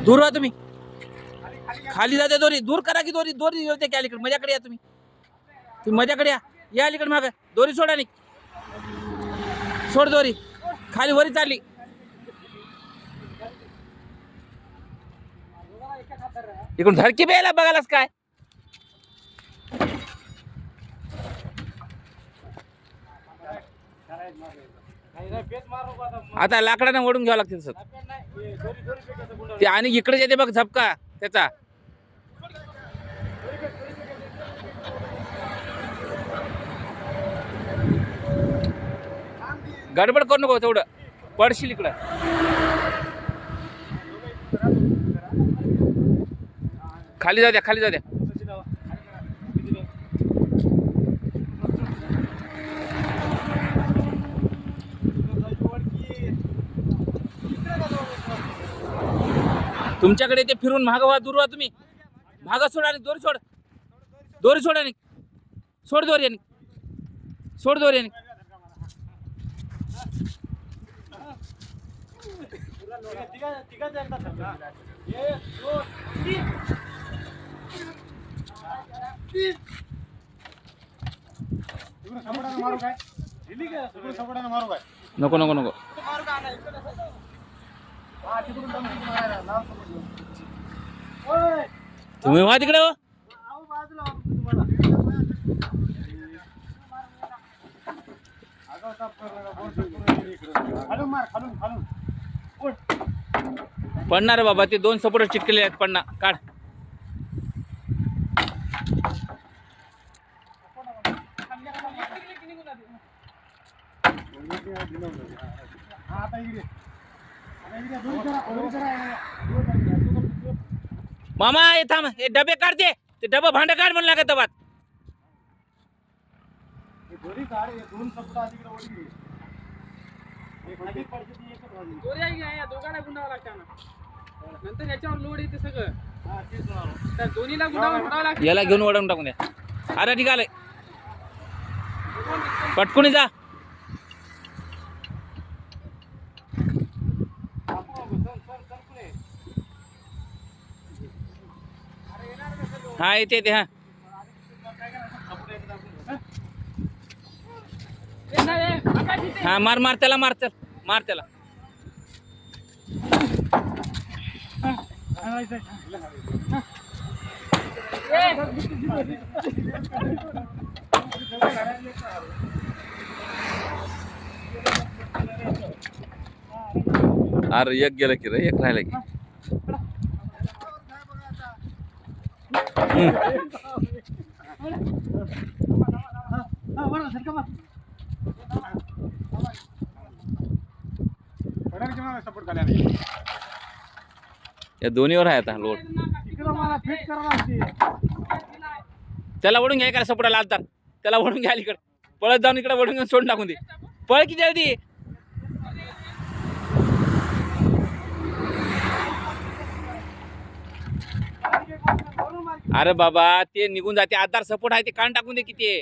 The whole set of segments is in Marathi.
दूर व्हा तुम्ही, खाली जाते दोरी, दूर करा की दोरी, दोरी होते की अलीकडे, माझ्याकडे या तुम्ही, तुम्ही माझ्याकडे या अलीकडे माग, दोरी सोडा नाही, सोड दोरी, खाली वरी चालली. इकडून धडकी बेला बघायलाच काय. आता लाकडाने ओढून घ्यावं लागते सर ते, आणि इकडे येते बघ झपका त्याचा. गडबड करू नको, तेवढं पडशील इकडं. खाली जाऊ द्या, खाली जाऊ द्या. तुमच्याकडे ते फिरून मागवा, दूर व्हा तुम्ही, माग सोडा आणि दोरी सोड, दोरी सोडा आणि सोड दोरी आणि सोड दोरी आणि. नको नको नको, तुम्ही व्हा तिकडे हो. पडणार बाबा, ते दोन सपोर्ट चिटकले आहेत, पडणार, काढ. मामा हे थांब, हे डबे काढते, ते डबा भांड काढ म्हणलं का दबात. याला घेऊन ओढून टाकून द्या. अरे निघालय, पटकुनी जा. हा येते ते, हा हा, मार मार त्याला, मार त्याला, मार त्याला. अरे एक गेलं की रे, एक राहिलं की. या दोन्हीवर आहे आता लोड. त्याला ओढून घ्या, काय सपोर्टाला आलता त्याला ओढून घ्या इकडे, पळत जाऊन इकडे ओढून घेऊन सोडून टाकून दे. पळ की जल्दी. अरे बाबा ते निघून जाते, आधार सपोर्ट आहे ते काढून टाकून दे. किती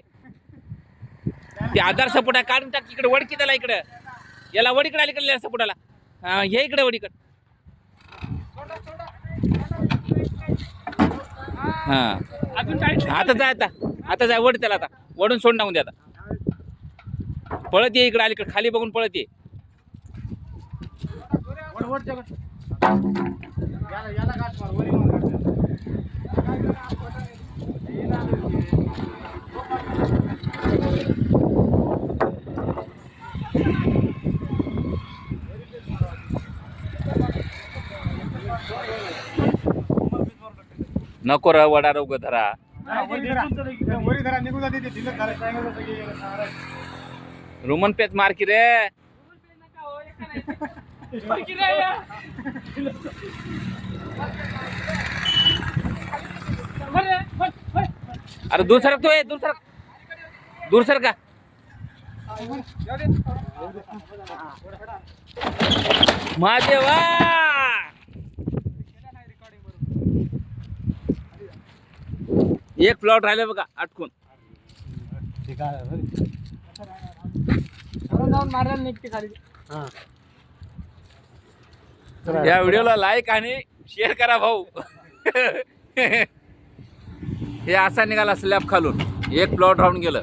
ते आधार सपोर्ट आहे, काढून टाक इकडे. वडकी त्याला इकडे, याला वडीकडे आली इकडे सपोर्टाला. हा हे इकडे वडीकडे. हा आता जाय, आता जाय, वड त्याला, आता वडून सोडून टाकून दे. आता पळत ये इकडे अलीकडे, खाली बघून पळत ये. नको रा वडा रोग धरा. रोमन पेच मार की रे. अरे दूर सरक, तो दूर सरक, दूर सरका. महादेवा एक प्लॉट राहिले बघा अटकून. या व्हिडिओला लाईक आणि शेअर करा भाऊ. हे असा निघाला स्लॅब खालून एक प्लॉट राहून गेलं.